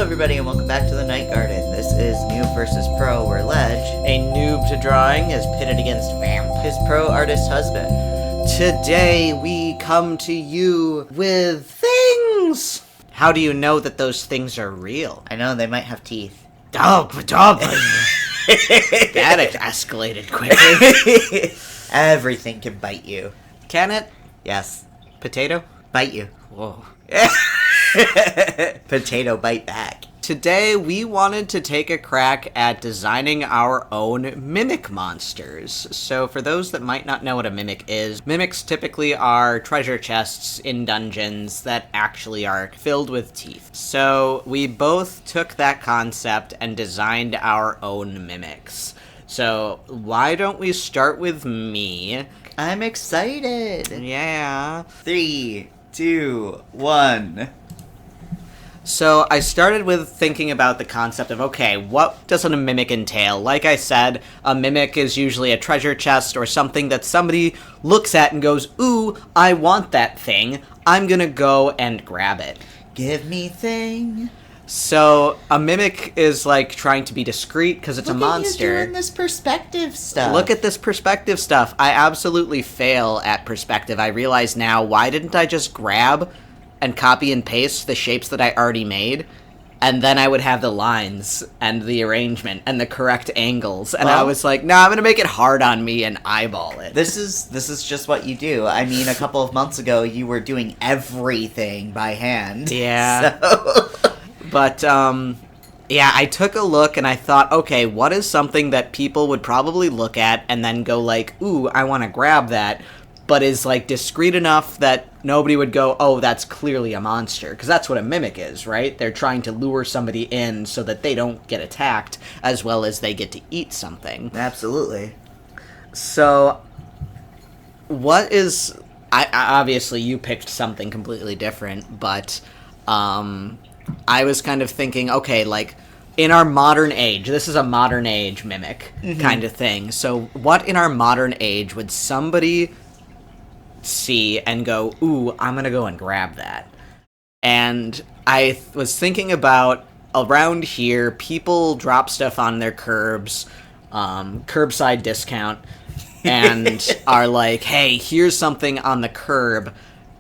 everybody, and welcome back to the Night Garden. This is Newb versus Pro, where Ledge, a noob to drawing, is pitted against Vamp, his pro artist husband. Today we come to you with things. How do you know that those things are real? I know, they might have teeth. That escalated quickly. Everything can bite you. Can it? Yes. Potato? Bite you. Whoa. Potato bite back. Today we wanted to take a crack at designing our own mimic monsters. So for those that might not know what a mimic is, mimics typically are treasure chests in dungeons that actually are filled with teeth. So we both took that concept and designed our own mimics. So why don't we start with me? I'm excited. Yeah. 3, 2, 1. So I started with thinking about the concept of, okay, what does a mimic entail? Like I said, a mimic is usually a treasure chest or something that somebody looks at and goes, ooh, I want that thing. I'm gonna go and grab it. Give me thing. So a mimic is like trying to be discreet because it's a monster. Look at you doing this perspective stuff. Look at this perspective stuff. I absolutely fail at perspective. I realize now, why didn't I just grab and copy and paste the shapes that I already made, and then I would have the lines and the arrangement and the correct angles. And I was like, I'm gonna make it hard on me and eyeball it. This is just what you do. I mean, a couple of months ago, you were doing everything by hand. Yeah. So. But, yeah, I took a look and I thought, okay, what is something that people would probably look at and then go like, ooh, I want to grab that, but is, like, discreet enough that nobody would go, oh, that's clearly a monster. Because that's what a mimic is, right? They're trying to lure somebody in so that they don't get attacked, as well as they get to eat something. Absolutely. So, what is... obviously, you picked something completely different, but, I was kind of thinking, okay, like, in our modern age, this is a modern age mimic kind of thing. So, what in our modern age would somebody see and go, ooh, I'm gonna go and grab that? And I was thinking about, around here, people drop stuff on their curbs, curbside discount, and are like, hey, here's something on the curb,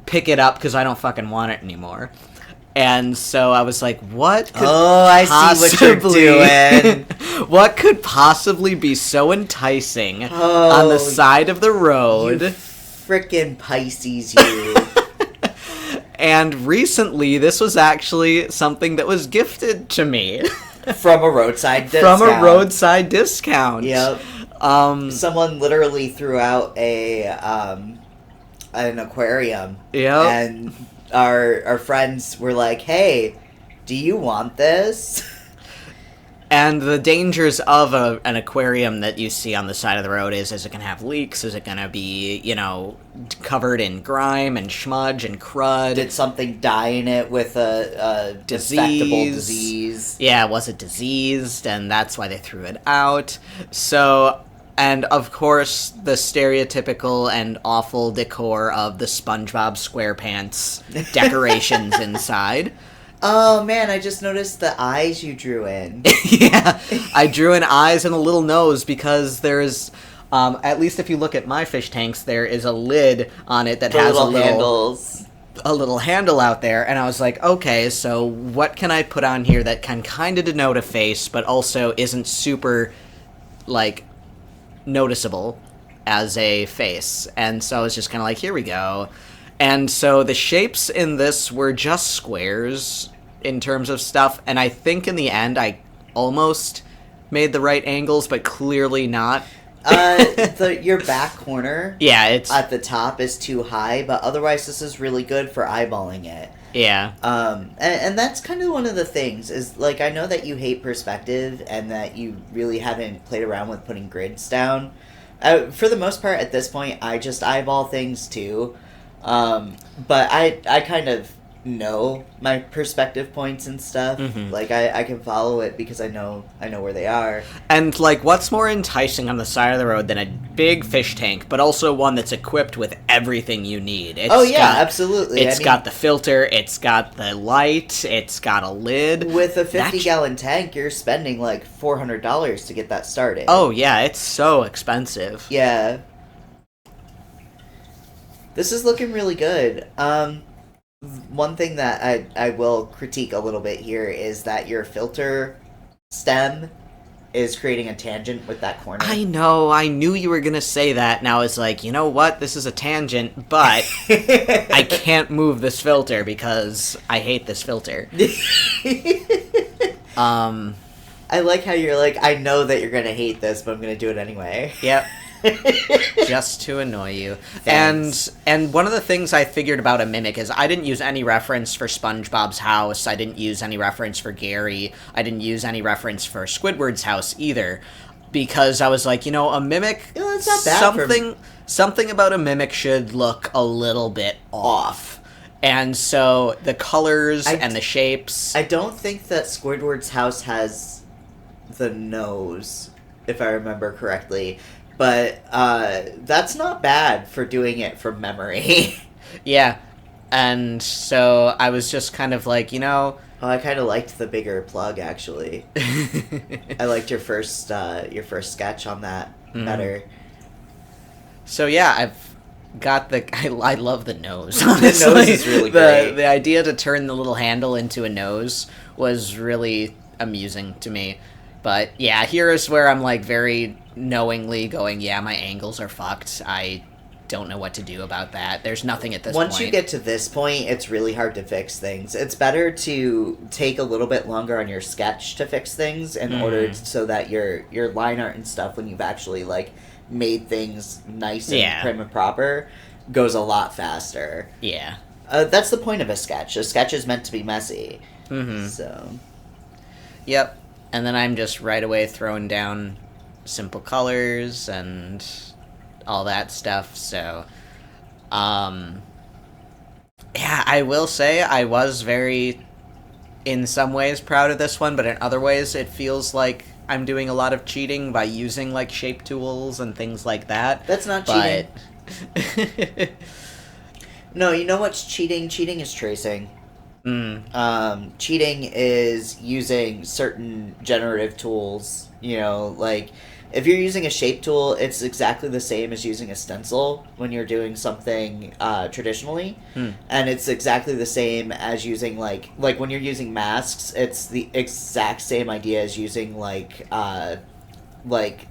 pick it up because I don't fucking want it anymore. And so I was like, what could I see what you're doing. What could possibly be so enticing on the side of the road? You frickin' Pisces, you. And recently, this was actually something that was gifted to me. From a roadside discount. From a roadside discount. Yep. Someone literally threw out an aquarium. Yep. And our friends were like, hey, do you want this? And the dangers of an aquarium that you see on the side of the road is it going to have leaks? Is it going to be, covered in grime and smudge and crud? Did something die in it with a disease? Yeah, was it diseased? And that's why they threw it out. So... And, of course, the stereotypical and awful decor of the SpongeBob SquarePants decorations inside. Oh, man, I just noticed the eyes you drew in. Yeah, I drew in eyes and a little nose because there's, at least if you look at my fish tanks, there is a lid on it that has a little handle out there. And I was like, okay, so what can I put on here that can kind of denote a face, but also isn't super, noticeable as a face? And so I was just kind of like, here we go. And so the shapes in this were just squares in terms of stuff, and I think in the end I almost made the right angles, but clearly not. Your back corner, it's at the top is too high, but otherwise this is really good for eyeballing it. Yeah. And that's kind of one of the things, is, I know that you hate perspective, and that you really haven't played around with putting grids down. For the most part, at this point, I just eyeball things, too. But I kind of know my perspective points and stuff. Mhm. Like I can follow it because I know where they are. And, like, what's more enticing on the side of the road than a big fish tank, but also one that's equipped with everything you need? Absolutely. It's got the filter, it's got the light, it's got a lid. With a 50-gallon tank, you're spending like $400 to get that started. Oh, yeah, it's so expensive. Yeah. This is looking really good. One thing that I will critique a little bit here is that your filter stem is creating a tangent with that corner. I know, I knew you were gonna say that, and I was like, you know what, this is a tangent, but I can't move this filter because I hate this filter. I like how you're like, I know that you're gonna hate this, but I'm gonna do it anyway. Yep. Just to annoy you. Thanks. And one of the things I figured about a mimic is I didn't use any reference for SpongeBob's house, I didn't use any reference for Gary, I didn't use any reference for Squidward's house either, because I was like, you know, a mimic, it's not bad something about a mimic should look a little bit off. And so the colors and the shapes. I don't think that Squidward's house has the nose, if I remember correctly. But that's not bad for doing it from memory. Yeah. And so I was just kind of like, you know... Oh, I kind of liked the bigger plug, actually. I liked your first sketch on that better. So yeah, I've got the... I love the nose, honestly. The nose is really great. The idea to turn the little handle into a nose was really amusing to me. But yeah, here is where I'm like very knowingly going, yeah, my angles are fucked. I don't know what to do about that. There's nothing at this point. Once you get to this point, it's really hard to fix things. It's better to take a little bit longer on your sketch to fix things in order so that your line art and stuff, when you've actually like made things nice and prim and proper, goes a lot faster. Yeah. That's the point of a sketch. A sketch is meant to be messy. Mm-hmm. So. Yep. And then I'm just right away throwing down simple colors and all that stuff, so... Yeah, I will say I was very, in some ways, proud of this one, but in other ways it feels like I'm doing a lot of cheating by using, like, shape tools and things like that. That's not cheating. No, you know what's cheating? Cheating is tracing. Cheating is using certain generative tools, you know, like, if you're using a shape tool, it's exactly the same as using a stencil when you're doing something, traditionally, and it's exactly the same as using, like, when you're using masks, it's the exact same idea as using, like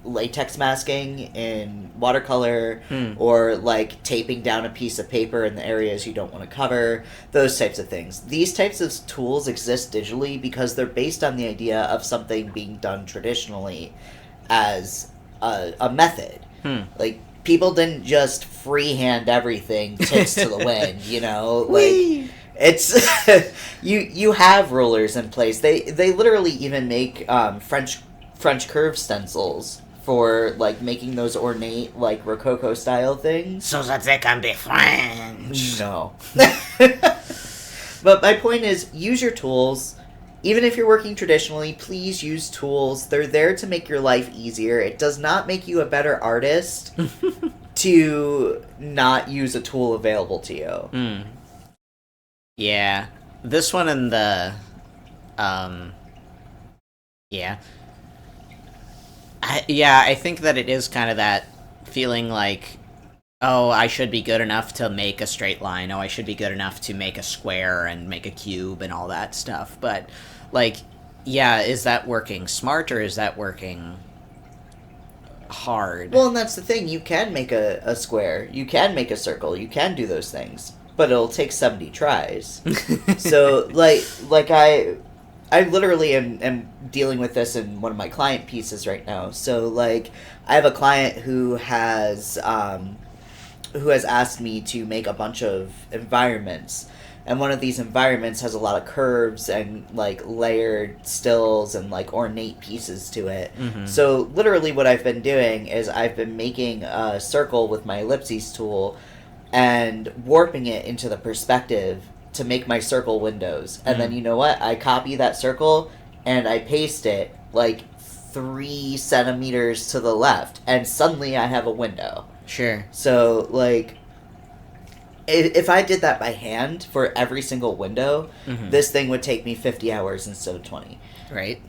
latex masking in watercolor, or like taping down a piece of paper in the areas you don't want to cover, those types of things. These types of tools exist digitally because they're based on the idea of something being done traditionally as a method. Like, people didn't just freehand everything tits to the wind, you know? Like, it's you have rulers in place. They literally even make French curve stencils for, like, making those ornate, like, Rococo style things. So that they can be French. No. But my point is, use your tools. Even if you're working traditionally, please use tools. They're there to make your life easier. It does not make you a better artist to not use a tool available to you. Yeah. This one and the... Yeah. I think that it is kind of that feeling like, oh, I should be good enough to make a straight line. Oh, I should be good enough to make a square and make a cube and all that stuff. But, like, yeah, is that working smart or is that working hard? Well, and that's the thing. You can make a square. You can make a circle. You can do those things. But it'll take 70 tries. So, like I literally am dealing with this in one of my client pieces right now. So, like, I have a client who has asked me to make a bunch of environments. And one of these environments has a lot of curves and, like, layered stills and, like, ornate pieces to it. So, literally what I've been doing is I've been making a circle with my ellipses tool and warping it into the perspective to make my circle windows. And then, you know what? I copy that circle, and I paste it, like, 3 centimeters to the left, and suddenly I have a window. Sure. So, like, if I did that by hand for every single window, this thing would take me 50 hours instead of 20. Right.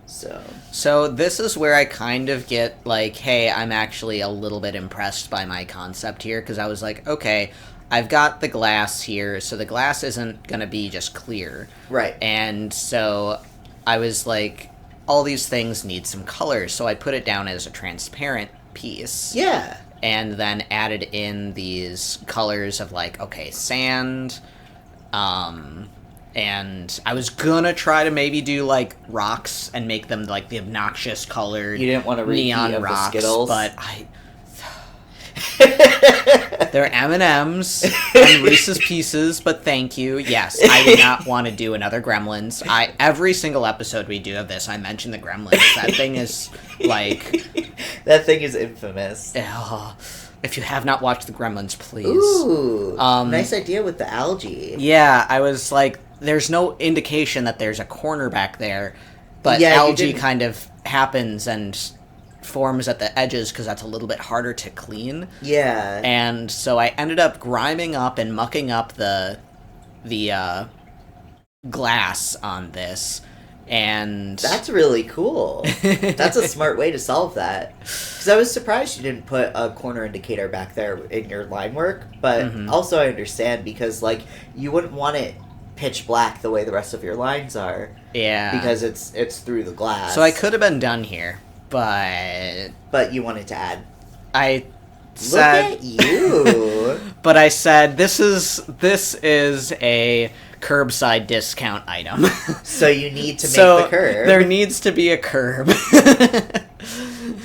So this is where I kind of get, like, hey, I'm actually a little bit impressed by my concept here, because I was like, okay, I've got the glass here, so the glass isn't going to be just clear. Right. And so I was like, all these things need some color, so I put it down as a transparent piece. Yeah. And then added in these colors of, like, okay, sand, and I was gonna try to maybe do, like, rocks and make them, like, the obnoxious colored You didn't want to repeat neon of rocks, the Skittles? but they're M&Ms and Reese's Pieces, but thank you. Yes, I did not want to do another Gremlins. Every single episode we do of this, I mention the Gremlins. That thing is, like... That thing is infamous. If you have not watched the Gremlins, please. Ooh, nice idea with the algae. Yeah, I was like, there's no indication that there's a corner back there, but Yeah, algae kind of happens and forms at the edges because that's a little bit harder to clean. Yeah. And so I ended up griming up and mucking up the glass on this, and... That's really cool. That's a smart way to solve that. Because I was surprised you didn't put a corner indicator back there in your line work, but also I understand because, like, you wouldn't want it pitch black the way the rest of your lines are. Yeah. Because it's through the glass. So I could have been done here, but... But you wanted to add... I said... Look at you! But I said, this is a curbside discount item. So you need to make the curb. There needs to be a curb.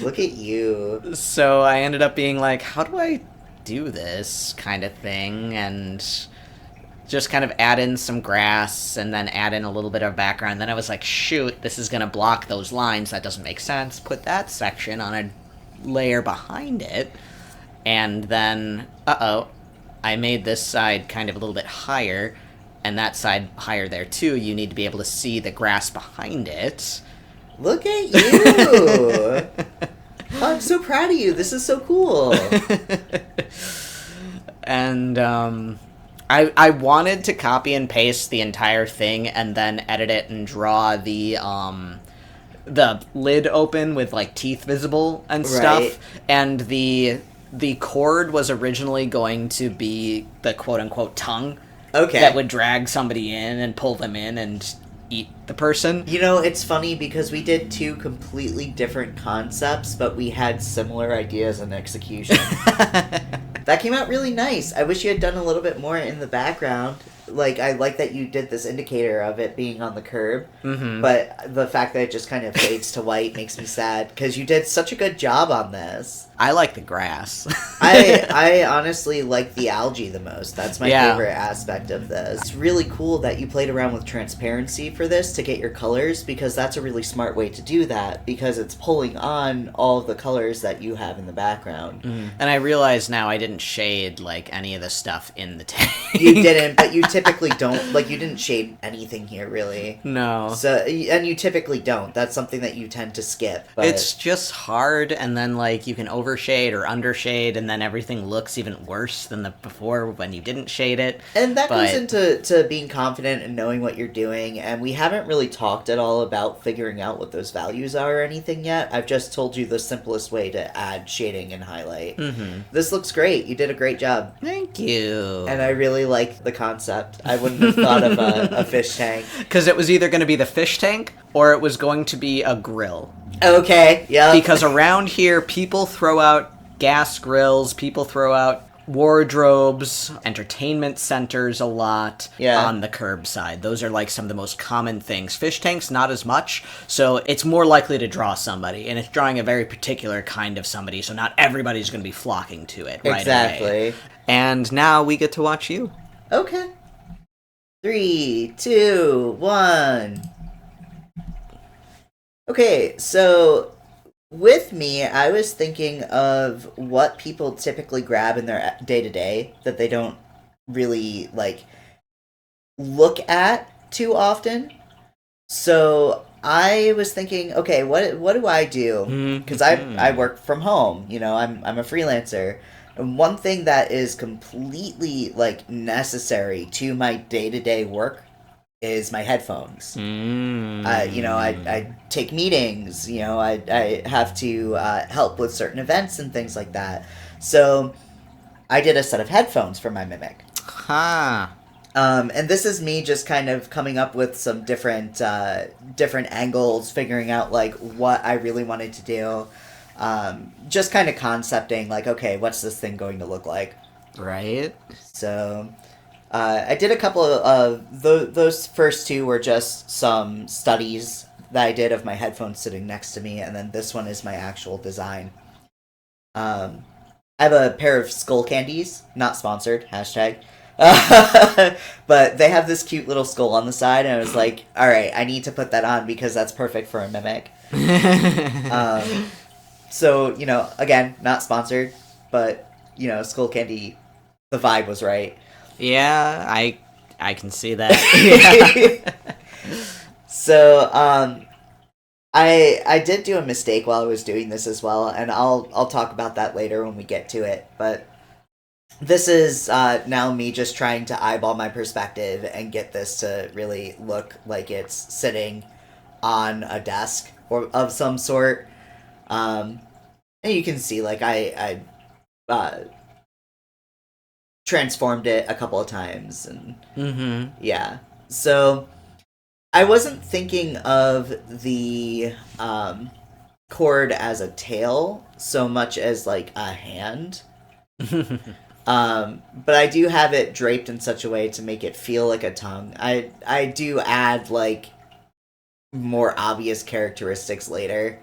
Look at you. So I ended up being like, how do I do this kind of thing? And just kind of add in some grass and then add in a little bit of background. Then I was like, shoot, this is going to block those lines. That doesn't make sense. Put that section on a layer behind it. And then, I made this side kind of a little bit higher, and that side higher there too. You need to be able to see the grass behind it. Look at you! I'm so proud of you. This is so cool. And I wanted to copy and paste the entire thing and then edit it and draw the lid open with, like, teeth visible and stuff. Right. And the cord was originally going to be the quote-unquote tongue. Okay. That would drag somebody in and pull them in and eat the person. You know, it's funny because we did 2 completely different concepts, but we had similar ideas and execution. That came out really nice. I wish you had done a little bit more in the background. Like, I like that you did this indicator of it being on the curb, but the fact that it just kind of fades to white makes me sad, because you did such a good job on this. I like the grass. I honestly like the algae the most. That's my favorite aspect of this. It's really cool that you played around with transparency for this to get your colors, because that's a really smart way to do that, because it's pulling on all of the colors that you have in the background. And I realize now I didn't shade, like, any of the stuff in the tank. You didn't, but you typically don't. Like, you didn't shade anything here, really. No. So, and you typically don't. That's something that you tend to skip. But... It's just hard, and then, like, you can overshade or undershade, and then everything looks even worse than the before when you didn't shade it. And that goes into being confident and knowing what you're doing, and we haven't really talked at all about figuring out what those values are or anything yet. I've just told you the simplest way to add shading and highlight. This looks great. You did a great job. Thank you. And I really like the concept. I wouldn't have thought of a fish tank. Because it was either going to be the fish tank, or it was going to be a grill. Okay, yeah. Because around here, people throw out gas grills, people throw out wardrobes, entertainment centers a lot on the curbside. Those are, like, some of the most common things. Fish tanks, not as much, so it's more likely to draw somebody, and it's drawing a very particular kind of somebody, so not everybody's going to be flocking to it right away. And now we get to watch you. Okay. 3, 2, 1. Okay, so with me, I was thinking of what people typically grab in their day-to-day that they don't really, like, look at too often. So I was thinking, okay, what do I do? Because I work from home. You know, I'm a freelancer. And one thing that is completely like necessary to my day-to-day work is my headphones. You know, I take meetings. You know, I have to help with certain events and things like that. So I did a set of headphones for my mimic. Huh. And this is me just kind of coming up with some different angles, figuring out like what I really wanted to do. Just kind of concepting like, okay, what's this thing going to look like? Right. So I did a couple of those first two were just some studies that I did of my headphones sitting next to me, and then this one is my actual design. I have a pair of skull candies, not sponsored, hashtag. But they have this cute little skull on the side, and I was like, alright, I need to put that on because that's perfect for a mimic. So, you know, again, not sponsored, but, you know, skull candy, the vibe was right. Yeah, I can see that. So, I did do a mistake while I was doing this as well, and I'll talk about that later when we get to it, but this is now me just trying to eyeball my perspective and get this to really look like it's sitting on a desk or of some sort. And you can see, like, I transformed it a couple of times, and yeah. So I wasn't thinking of the cord as a tail so much as like a hand. But I do have it draped in such a way to make it feel like a tongue. I do add like more obvious characteristics later.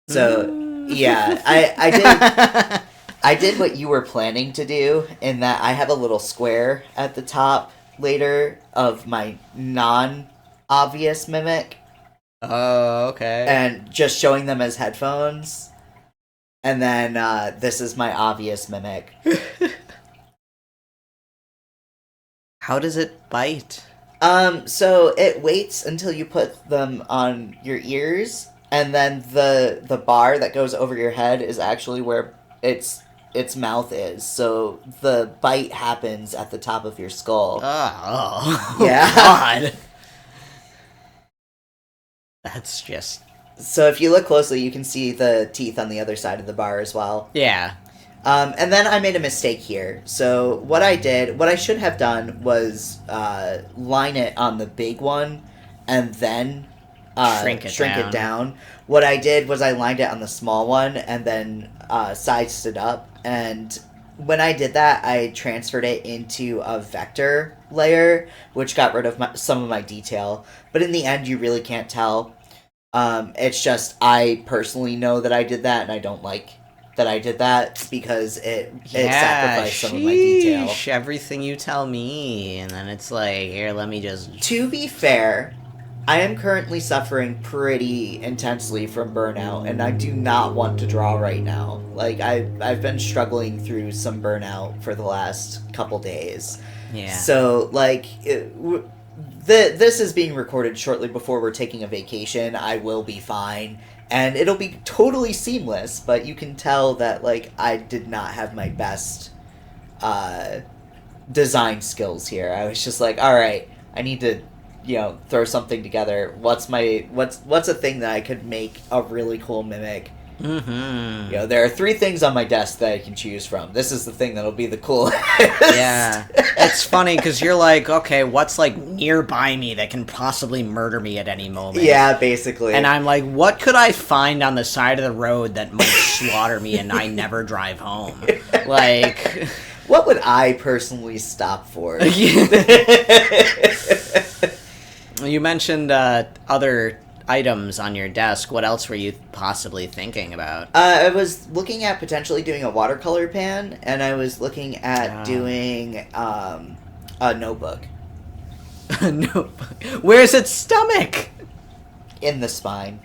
So yeah, I did what you were planning to do in that I have a little square at the top later of my non-obvious mimic. Oh, okay. And just showing them as headphones. And then this is my obvious mimic. How does it bite? So it waits until you put them on your ears, and then the bar that goes over your head is actually where its mouth is. So the bite happens at the top of your skull. Oh, yeah. God. That's just... So if you look closely, you can see the teeth on the other side of the bar as well. Yeah. And then I made a mistake here. So what I should have done was line it on the big one and then shrink it down. What I did was I lined it on the small one and then sized it up. And when I did that, I transferred it into a vector layer, which got rid of some of my detail. But in the end, you really can't tell. It's just I personally know that I did that, and I don't like that I did that because it sacrificed some of my detail. Everything you tell me, and then it's like, here, let me just... To be fair, I am currently suffering pretty intensely from burnout, and I do not want to draw right now. Like, I've been struggling through some burnout for the last couple days. Yeah. So, like... This is being recorded shortly before we're taking a vacation. I will be fine. And it'll be totally seamless, but you can tell that, like, I did not have my best design skills here. I was just like, alright, I need to, you know, throw something together. What's a thing that I could make a really cool mimic? Mm-hmm. You know, there are 3 things on my desk that I can choose from. This is the thing that'll be the coolest. Yeah. It's funny, because you're like, okay, what's, like, nearby me that can possibly murder me at any moment? Yeah, basically. And I'm like, what could I find on the side of the road that might slaughter me and I never drive home? Like... What would I personally stop for? You mentioned other items on your desk. What else were you possibly thinking about? I was looking at potentially doing a watercolor pan, and I was looking at doing a notebook. A notebook? Where's its stomach? In the spine.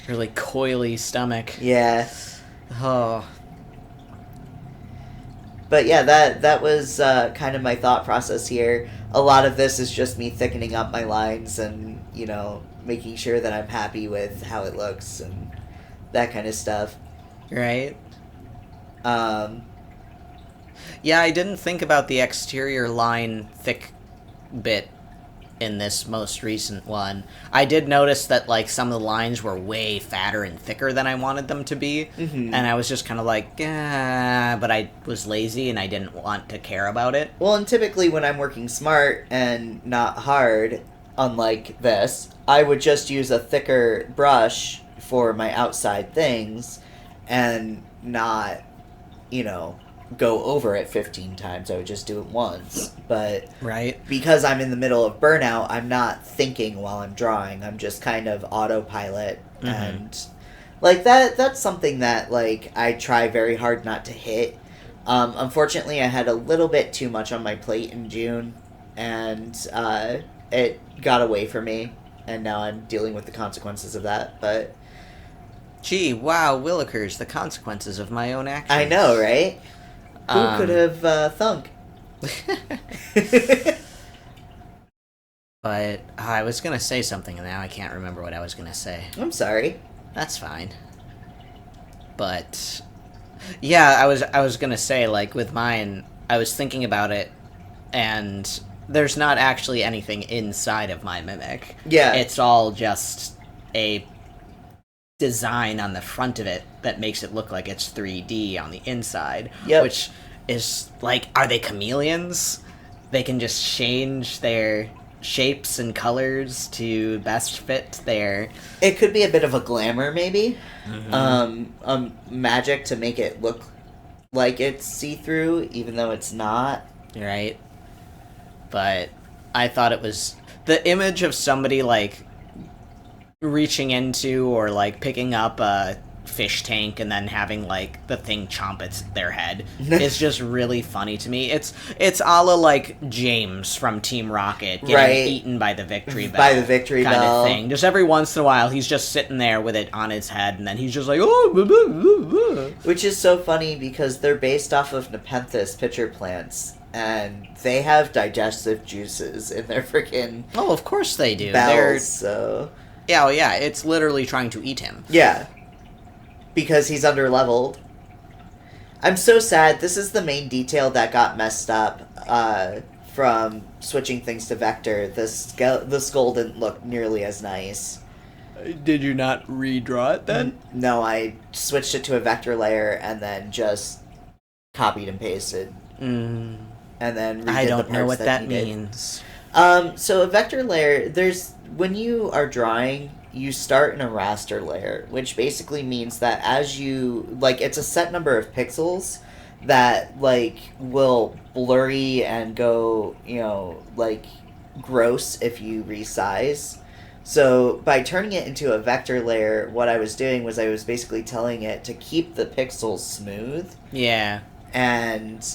Really coily stomach. Yeah. Oh. But yeah, that was kind of my thought process here. A lot of this is just me thickening up my lines and, making sure that I'm happy with how it looks and that kind of stuff. Right. Um, Yeah, I didn't think about the exterior line thick bit in this most recent one. I did notice that, like, some of the lines were way fatter and thicker than I wanted them to be, and I was just kind of like, but I was lazy and I didn't want to care about it. well, and typically when I'm working smart and not hard, unlike this, I would just use a thicker brush for my outside things and not, go over it 15 times. I would just do it once. But Right. because I'm in the middle of burnout, I'm not thinking while I'm drawing. I'm just kind of autopilot. And like that's something that like I try very hard not to hit. Unfortunately, I had a little bit too much on my plate in June, and it got away from me, and now I'm dealing with the consequences of that. But Gee, wow, Willikers, the consequences of my own actions. I know, right? Who could have thunk? But I was gonna say something, and now I can't remember what I was gonna say. I'm sorry. That's fine. But yeah, I was gonna say, like, with mine, I was thinking about it, and there's not actually anything inside of my mimic. Yeah. It's all just a design on the front of it that makes it look like it's 3D on the inside. Yep. Which is, like, are they chameleons? They can just change their shapes and colors to best fit their... It could be a bit of a glamour, maybe. Magic to make it look like it's see-through, even though it's not. Right. But I thought it was... The image of somebody, like, reaching into or, like, picking up a fish tank and then having, like, the thing chomp their head is just really funny to me. It's a la, like, James from Team Rocket getting eaten by the victory bell. By the victory kind bell. of thing. Just every once in a while, he's just sitting there with it on his head, and then he's just like, oh, blah, blah, blah, blah. Which is so funny because they're based off of Nepenthes pitcher plants, and they have digestive juices in their freaking Oh, of course they do. bells, so... Yeah, well, yeah, it's literally trying to eat him. Yeah. Because he's underleveled. I'm so sad. This is the main detail that got messed up from switching things to Vector. The skull didn't look nearly as nice. Did you not redraw it then? No, I switched it to a Vector layer and then just copied and pasted. And then redid I don't the know parts what that needed. means. So a vector layer, when you are drawing, you start in a raster layer, which basically means that as you, like, it's a set number of pixels that, like, will blurry and go, like, gross if you resize. So by turning it into a vector layer, what I was doing was I was basically telling it to keep the pixels smooth. Yeah. And,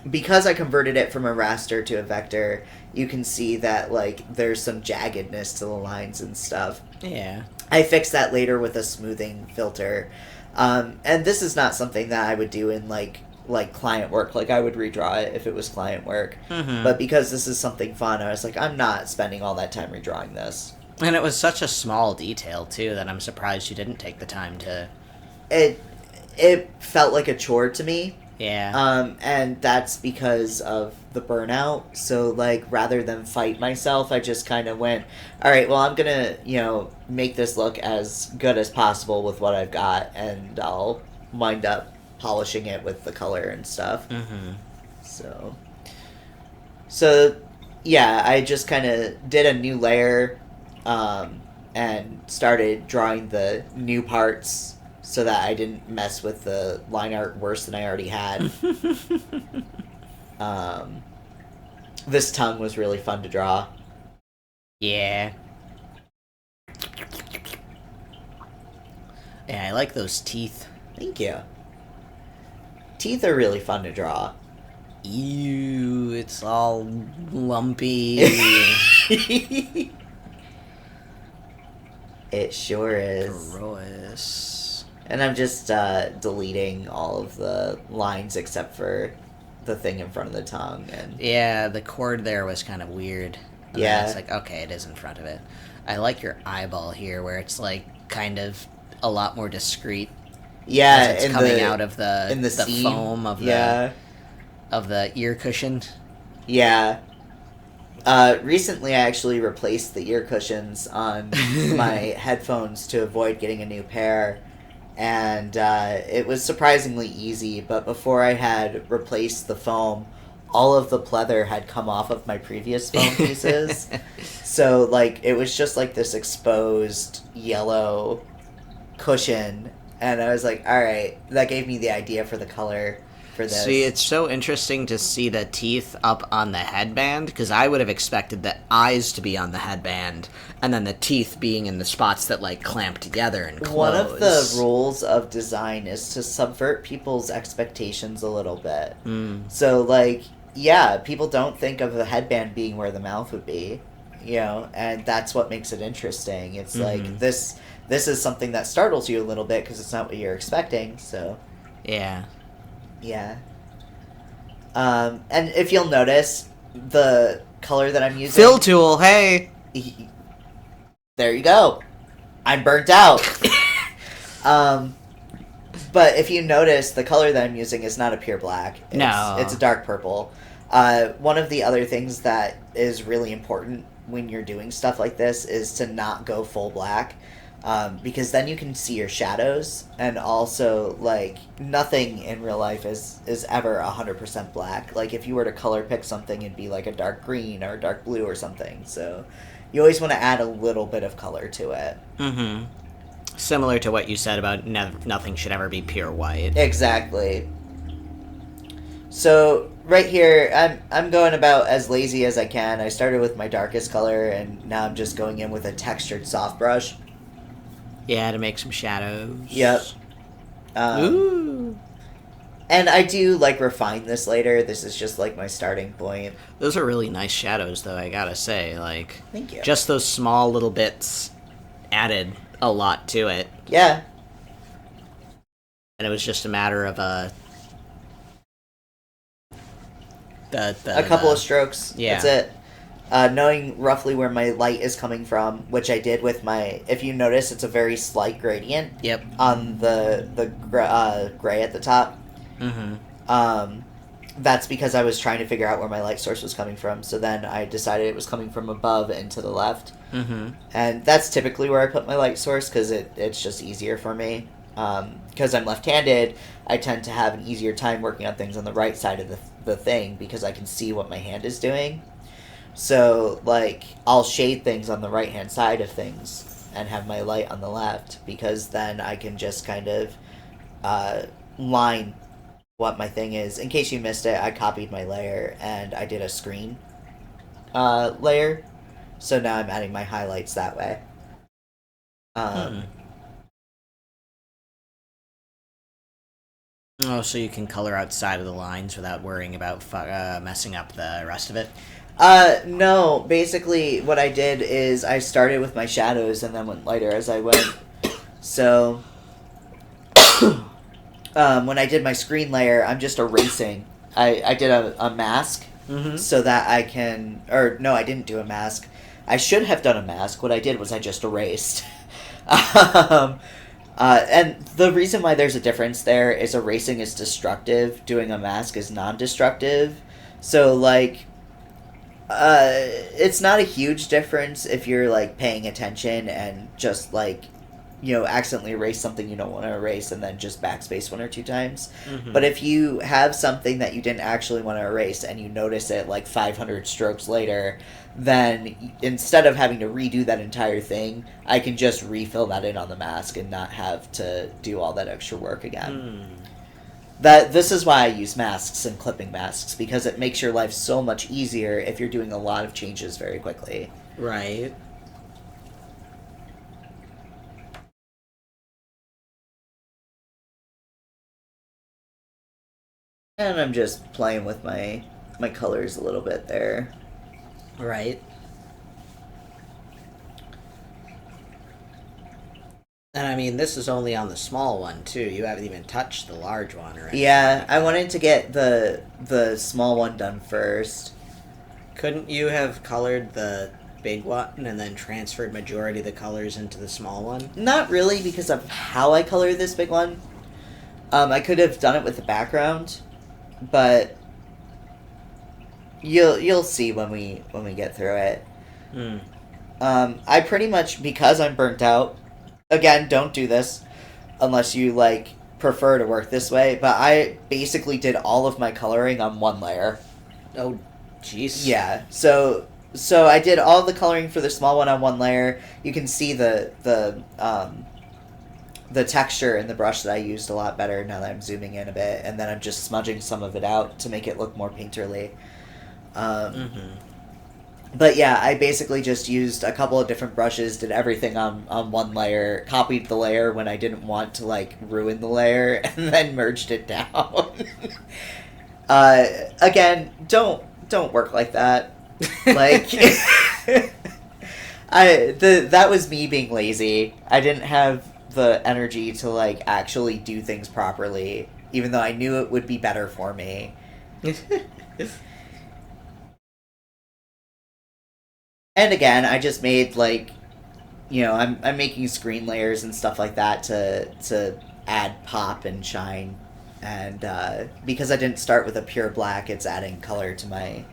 because I converted it from a raster to a vector, you can see that, like, there's some jaggedness to the lines and stuff. Yeah. I fixed that later with a smoothing filter. And this is not something that I would do in, like client work. Like, I would redraw it if it was client work. But because this is something fun, I was like, I'm not spending all that time redrawing this. And it was such a small detail, too, that I'm surprised you didn't take the time to... It felt like a chore to me. Yeah. And that's because of the burnout. So, like, rather than fight myself, I just kind of went, all right, well, I'm gonna, make this look as good as possible with what I've got, and I'll wind up polishing it with the color and stuff. So, yeah, I just kind of did a new layer, and started drawing the new parts so that I didn't mess with the line art worse than I already had. This tongue was really fun to draw. Yeah. Yeah, I like those teeth. Thank you. Teeth are really fun to draw. Ew, it's all lumpy. It sure is. Gross. And I'm just deleting all of the lines except for the thing in front of the tongue. And Yeah, the chord there was kind of weird. And Yeah. then it's like, okay, it is in front of it. I like your eyeball here, where it's like kind of a lot more discreet. Yeah, as it's coming out of the seam. foam of the ear cushion. Yeah. Recently, I actually replaced the ear cushions on my headphones to avoid getting a new pair, and it was surprisingly easy. But before I had replaced the foam, all of the pleather had come off of my previous foam pieces. So, like, it was just like this exposed yellow cushion, and I was like, alright, that gave me the idea for the color for this. See, it's so interesting to see the teeth up on the headband, because I would have expected the eyes to be on the headband, and then the teeth being in the spots that, like, clamp together and close. One of the rules of design is to subvert people's expectations a little bit. So, like, yeah, people don't think of the headband being where the mouth would be, you know, and that's what makes it interesting. It's like, this is something that startles you a little bit because it's not what you're expecting, so... Yeah. Yeah. And if you'll notice, the color that I'm using... Fill tool, hey! There you go. I'm burnt out. But if you notice, the color that I'm using is not a pure black. It's a dark purple. One of the other things that is really important when you're doing stuff like this is to not go full black. Because then you can see your shadows, and also, like, nothing in real life is ever 100% black. Like, if you were to color pick something, it'd be like a dark green or a dark blue or something. So you always want to add a little bit of color to it. Mm-hmm. Similar to what you said about nothing should ever be pure white. Exactly. So right here, I'm going about as lazy as I can. I started with my darkest color, and now I'm just going in with a textured soft brush. Yeah, to make some shadows. Yep. Ooh. And I do, like, refine this later. This is just, like, my starting point. Those are really nice shadows, though, I gotta say. Like, thank you. Just those small little bits added a lot to it. Yeah. And it was just a matter of, a couple of strokes. Yeah. That's it. Knowing roughly where my light is coming from, which I did with my... If you notice, it's a very slight gradient. Yep. On the gray at the top. Mm-hmm. That's because I was trying to figure out where my light source was coming from, so then I decided it was coming from above and to the left. Mm-hmm. And that's typically where I put my light source, because it's just easier for me. Because I'm left-handed, I tend to have an easier time working on things on the right side of the thing, because I can see what my hand is doing. So, like, I'll shade things on the right-hand side of things and have my light on the left, because then I can just kind of line what my thing is. In case you missed it, I copied my layer and I did a screen layer. So now I'm adding my highlights that way. Oh, so you can color outside of the lines without worrying about messing up the rest of it? No. Basically, what I did is I started with my shadows and then went lighter as I went. So, when I did my screen layer, I'm just erasing. I did a mask so that I can... Or, no, I didn't do a mask. I should have done a mask. What I did was I just erased. And the reason why there's a difference there is erasing is destructive, doing a mask is non-destructive. So, like, it's not a huge difference if you're, like, paying attention and just, like, you know, accidentally erase something you don't want to erase and then just backspace one or two times. But if you have something that you didn't actually want to erase and you notice it, like, 500 strokes later, then instead of having to redo that entire thing, I can just refill that in on the mask and not have to do all that extra work again. This is why I use masks and clipping masks, because it makes your life so much easier if you're doing a lot of changes very quickly. Right. And I'm just playing with my colors a little bit there. Right. And I mean, this is only on the small one, too. You haven't even touched the large one, right? Yeah, I wanted to get the small one done first. Couldn't you have colored the big one and then transferred majority of the colors into the small one? Not really, because of how I color this big one. I could have done it with the background, but you'll see when we get through it. I pretty much, because I'm burnt out. Again, don't do this unless you like prefer to work this way. But I basically did all of my coloring on one layer. Oh, jeez. Yeah. So I did all the coloring for the small one on one layer. You can see the texture in the brush that I used a lot better now that I'm zooming in a bit, and then I'm just smudging some of it out to make it look more painterly. But yeah, I basically just used a couple of different brushes, did everything on one layer, copied the layer when I didn't want to like ruin the layer, and then merged it down. Again, don't work like that. Like that was me being lazy. I didn't have the energy to like actually do things properly, even though I knew it would be better for me. And again, I just made like, I'm making screen layers and stuff like that to add pop and shine, and because I didn't start with a pure black, it's adding color to my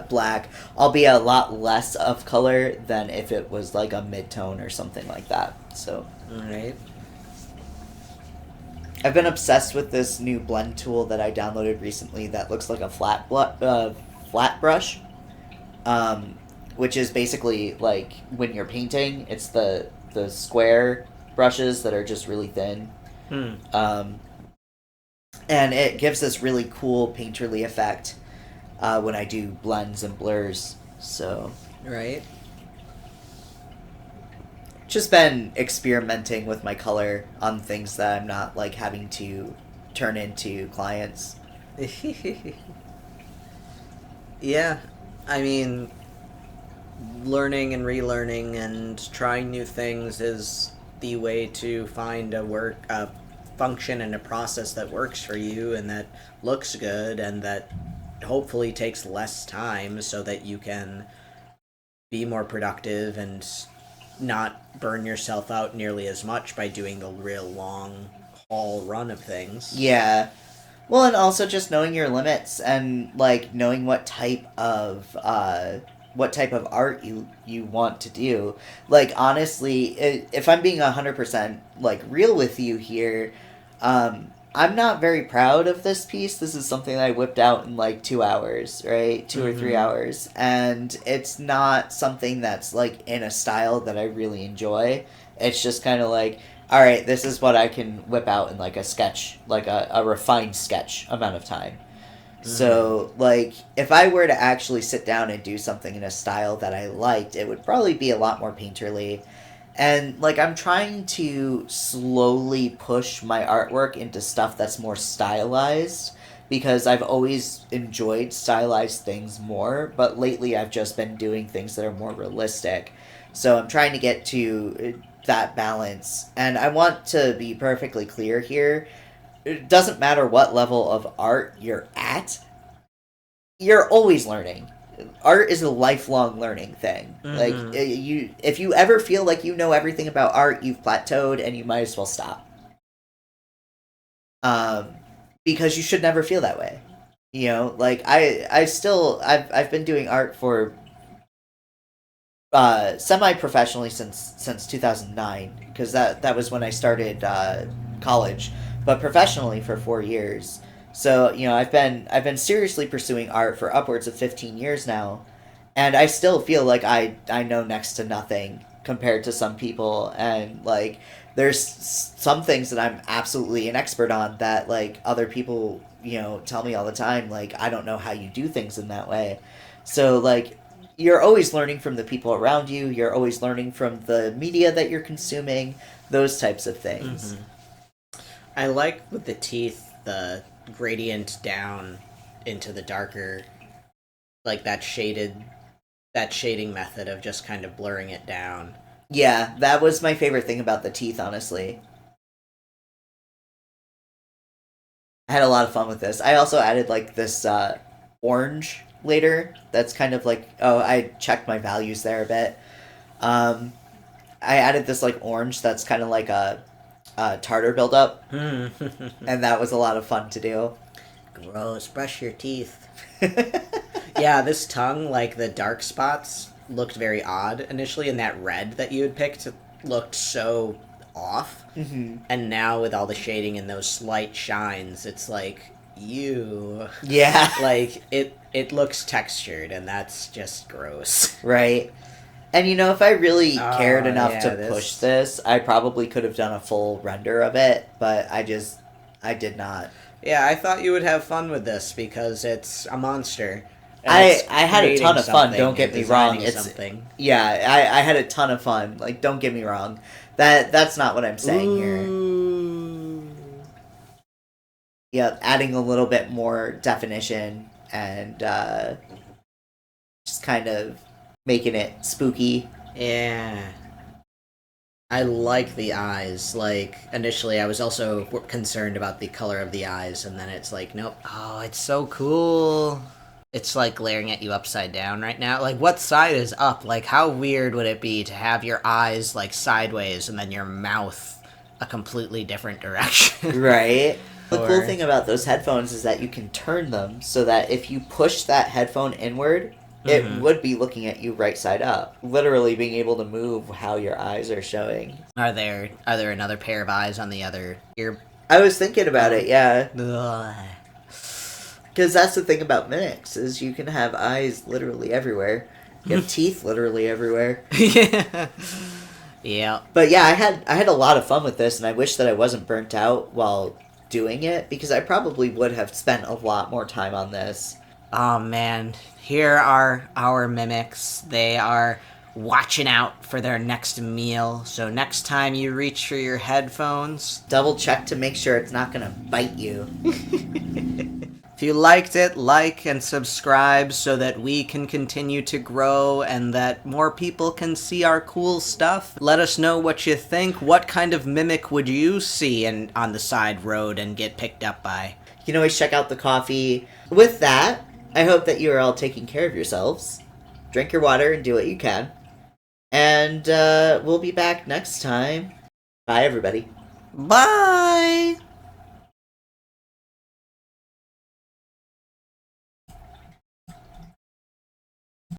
black, albeit a lot less of color than if it was like a mid-tone or something like that. So, alright. I've been obsessed with this new blend tool that I downloaded recently that looks like a flat brush, which is basically like when you're painting, it's the square brushes that are just really thin. And it gives this really cool painterly effect when I do blends and blurs. So, right. Just been experimenting with my color on things that I'm not like having to turn into clients. Yeah, I mean, learning and relearning and trying new things is the way to find a function and a process that works for you and that looks good and that hopefully takes less time so that you can be more productive and not burn yourself out nearly as much by doing the real long haul run of things. Yeah. Well, and also just knowing your limits and like knowing what type of art you want to do. Like honestly, if I'm being 100% like real with you here, I'm not very proud of this piece. This is something that I whipped out in like 2 hours, right? 2 or 3 hours. And it's not something that's like in a style that I really enjoy. It's just kind of like, all right, this is what I can whip out in like a sketch, like a refined sketch amount of time. So, like, if I were to actually sit down and do something in a style that I liked, it would probably be a lot more painterly. And, like, I'm trying to slowly push my artwork into stuff that's more stylized, because I've always enjoyed stylized things more, but lately I've just been doing things that are more realistic. So I'm trying to get to that balance. And I want to be perfectly clear here. It doesn't matter what level of art you're at, you're always learning. Art is a lifelong learning thing. Like, if you ever feel like you know everything about art, you've plateaued and you might as well stop. Because you should never feel that way. You know, like I've been doing art for semi-professionally since 2009, because that was when I started college, but professionally for 4 years. So, you know, I've been seriously pursuing art for upwards of 15 years now, and I still feel like I know next to nothing compared to some people, and like there's some things that I'm absolutely an expert on that like other people, you know, tell me all the time, like, I don't know how you do things in that way. So like, you're always learning from the people around you, you're always learning from the media that you're consuming, those types of things. I like with the teeth the gradient down into the darker, like that shading method of just kind of blurring it down. Yeah, that was my favorite thing about the teeth, honestly. I had a lot of fun with this. I also added like this orange later. That's kind of like, oh, I checked my values there a bit. I added this like orange that's kind of like a tartar buildup, and that was a lot of fun to do. Gross. Brush your teeth. Yeah, this tongue, like the dark spots, looked very odd initially, and that red that you had picked looked so off. Mm-hmm. And now with all the shading and those slight shines, it's like, you. Yeah. Like, it looks textured, and that's just gross. Right. And you know, if I really cared enough yeah, to push this, I probably could have done a full render of it, but I did not. Yeah, I thought you would have fun with this because it's a monster. I had a ton of fun, don't get me wrong. It's something. Yeah, I had a ton of fun. Like, don't get me wrong. That's not what I'm saying here. Yeah, adding a little bit more definition and just kind of making it spooky. Yeah. I like the eyes. Like, initially I was also concerned about the color of the eyes, and then it's like, nope. Oh, it's so cool. It's like glaring at you upside down right now. Like, what side is up? Like, how weird would it be to have your eyes, like, sideways and then your mouth a completely different direction? Right. The cool thing about those headphones is that you can turn them so that if you push that headphone inward, it would be looking at you right side up. Literally being able to move how your eyes are showing. Are there another pair of eyes on the other ear? I was thinking about it, yeah. Ugh. Because that's the thing about mimics, is you can have eyes literally everywhere. You have teeth literally everywhere. Yeah. Yeah. But yeah, I had a lot of fun with this, and I wish that I wasn't burnt out while doing it, because I probably would have spent a lot more time on this. Oh man, here are our mimics. They are watching out for their next meal, so next time you reach for your headphones, double check to make sure it's not gonna bite you. If you liked it, like and subscribe so that we can continue to grow and that more people can see our cool stuff. Let us know what you think. What kind of mimic would you see on the side road and get picked up by? You can always check out the coffee. With that, I hope that you are all taking care of yourselves. Drink your water and do what you can. And we'll be back next time. Bye, everybody. Bye!